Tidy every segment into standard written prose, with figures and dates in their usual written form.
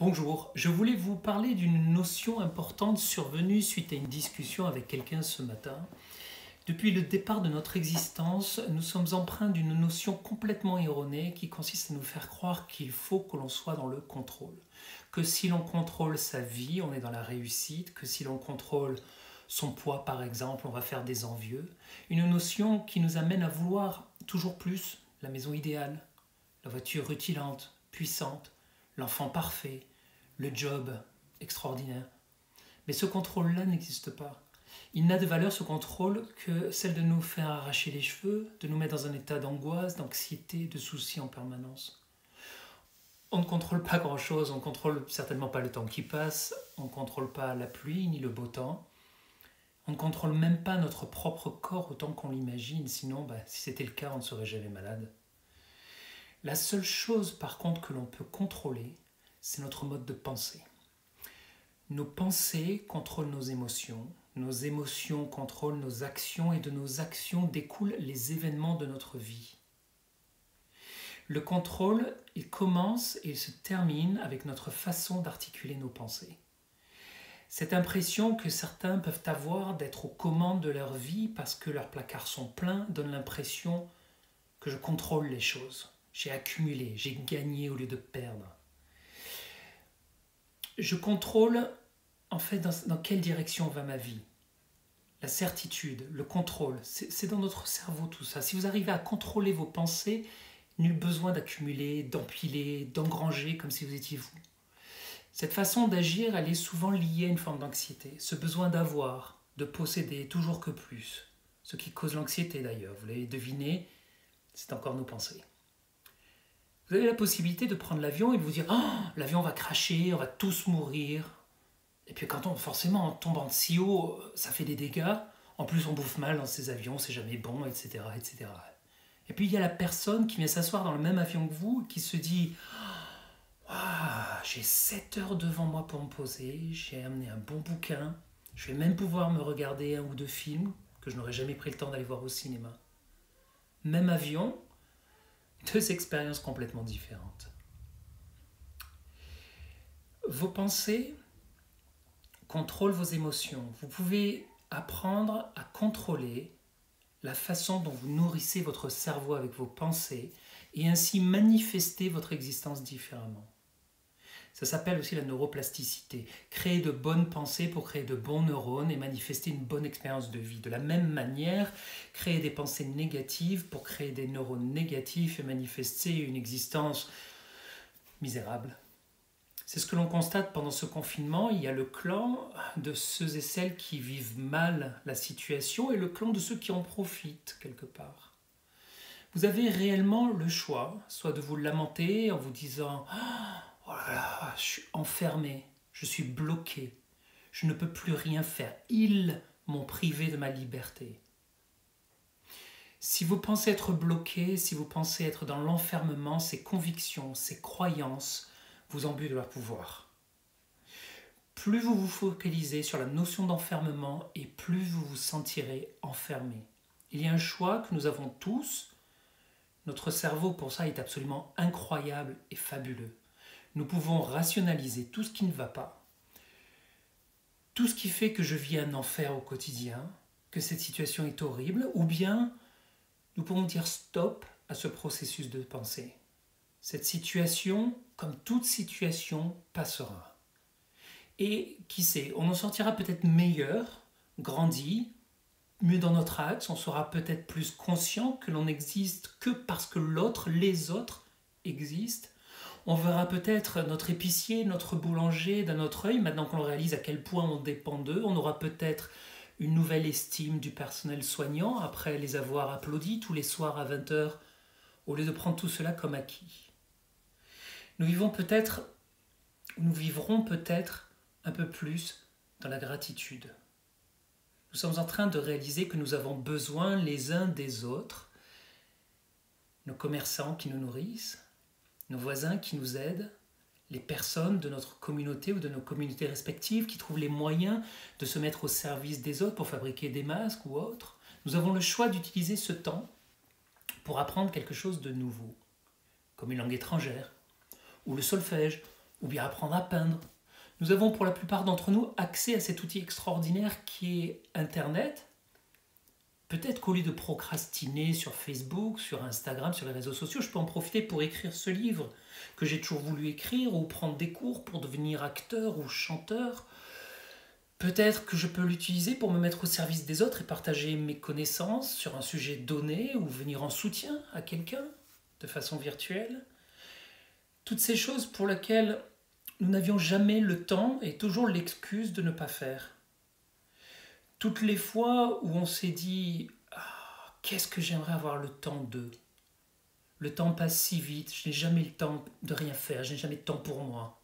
Bonjour, je voulais vous parler d'une notion importante survenue suite à une discussion avec quelqu'un ce matin. Depuis le départ de notre existence, nous sommes empreints d'une notion complètement erronée qui consiste à nous faire croire qu'il faut que l'on soit dans le contrôle. Que si l'on contrôle sa vie, on est dans la réussite, que si l'on contrôle son poids par exemple, on va faire des envieux. Une notion qui nous amène à vouloir toujours plus la maison idéale, la voiture rutilante, puissante, l'enfant parfait, le job extraordinaire. Mais ce contrôle-là n'existe pas. Il n'a de valeur, ce contrôle, que celle de nous faire arracher les cheveux, de nous mettre dans un état d'angoisse, d'anxiété, de soucis en permanence. On ne contrôle pas grand-chose, on ne contrôle certainement pas le temps qui passe, on ne contrôle pas la pluie ni le beau temps, on ne contrôle même pas notre propre corps autant qu'on l'imagine, sinon, si c'était le cas, on ne serait jamais malade. La seule chose par contre que l'on peut contrôler, c'est notre mode de pensée. Nos pensées contrôlent nos émotions contrôlent nos actions et de nos actions découlent les événements de notre vie. Le contrôle, il commence et il se termine avec notre façon d'articuler nos pensées. Cette impression que certains peuvent avoir d'être aux commandes de leur vie parce que leurs placards sont pleins donne l'impression que je contrôle les choses. J'ai accumulé, j'ai gagné au lieu de perdre. Je contrôle en fait dans quelle direction va ma vie. La certitude, le contrôle, c'est dans notre cerveau tout ça. Si vous arrivez à contrôler vos pensées, nul besoin d'accumuler, d'empiler, d'engranger comme si vous étiez vous. Cette façon d'agir, elle est souvent liée à une forme d'anxiété. Ce besoin d'avoir, de posséder toujours que plus. Ce qui cause l'anxiété d'ailleurs, vous l'avez deviné, c'est encore nos pensées. Vous avez la possibilité de prendre l'avion et de vous dire « Oh, l'avion va cracher, on va tous mourir ». Et puis quand forcément, en tombant de si haut, ça fait des dégâts. En plus, on bouffe mal dans ces avions, c'est jamais bon, etc., etc. Et puis il y a la personne qui vient s'asseoir dans le même avion que vous, qui se dit ah, j'ai 7 heures devant moi pour me poser, j'ai amené un bon bouquin, je vais même pouvoir me regarder un ou deux films que je n'aurais jamais pris le temps d'aller voir au cinéma. Même avion, deux expériences complètement différentes. Vos pensées contrôlent vos émotions. Vous pouvez apprendre à contrôler la façon dont vous nourrissez votre cerveau avec vos pensées et ainsi manifester votre existence différemment. Ça s'appelle aussi la neuroplasticité. Créer de bonnes pensées pour créer de bons neurones et manifester une bonne expérience de vie. De la même manière, créer des pensées négatives pour créer des neurones négatifs et manifester une existence misérable. C'est ce que l'on constate pendant ce confinement. Il y a le clan de ceux et celles qui vivent mal la situation et le clan de ceux qui en profitent quelque part. Vous avez réellement le choix, soit de vous lamenter en vous disant « Oh là là, je suis enfermé, je suis bloqué, je ne peux plus rien faire, ils m'ont privé de ma liberté. » Si vous pensez être bloqué, si vous pensez être dans l'enfermement, ces convictions, ces croyances vous embuent de leur pouvoir. Plus vous vous focalisez sur la notion d'enfermement et plus vous vous sentirez enfermé. Il y a un choix que nous avons tous. Notre cerveau, pour ça, est absolument incroyable et fabuleux. Nous pouvons rationaliser tout ce qui ne va pas, tout ce qui fait que je vis un enfer au quotidien, que cette situation est horrible, ou bien nous pouvons dire stop à ce processus de pensée. Cette situation, comme toute situation, passera. Et qui sait, on en sortira peut-être meilleur, grandi, mieux dans notre axe, on sera peut-être plus conscient que l'on n'existe que parce que l'autre, les autres existent. On verra peut-être notre épicier, notre boulanger d'un autre œil, maintenant qu'on réalise à quel point on dépend d'eux. On aura peut-être une nouvelle estime du personnel soignant après les avoir applaudis tous les soirs à 20h, au lieu de prendre tout cela comme acquis. Nous vivrons peut-être un peu plus dans la gratitude. Nous sommes en train de réaliser que nous avons besoin les uns des autres, nos commerçants qui nous nourrissent, nos voisins qui nous aident, les personnes de notre communauté ou de nos communautés respectives qui trouvent les moyens de se mettre au service des autres pour fabriquer des masques ou autres. Nous avons le choix d'utiliser ce temps pour apprendre quelque chose de nouveau, comme une langue étrangère, ou le solfège, ou bien apprendre à peindre. Nous avons pour la plupart d'entre nous accès à cet outil extraordinaire qui est Internet. Peut-être qu'au lieu de procrastiner sur Facebook, sur Instagram, sur les réseaux sociaux, je peux en profiter pour écrire ce livre que j'ai toujours voulu écrire ou prendre des cours pour devenir acteur ou chanteur. Peut-être que je peux l'utiliser pour me mettre au service des autres et partager mes connaissances sur un sujet donné ou venir en soutien à quelqu'un de façon virtuelle. Toutes ces choses pour lesquelles nous n'avions jamais le temps et toujours l'excuse de ne pas faire. Toutes les fois où on s'est dit ah, qu'est-ce que j'aimerais avoir le temps de. Le temps passe si vite, je n'ai jamais le temps de rien faire, je n'ai jamais de temps pour moi.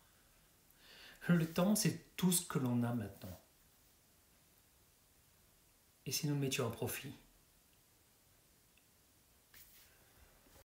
Le temps, c'est tout ce que l'on a maintenant. Et si nous le mettions à profit ?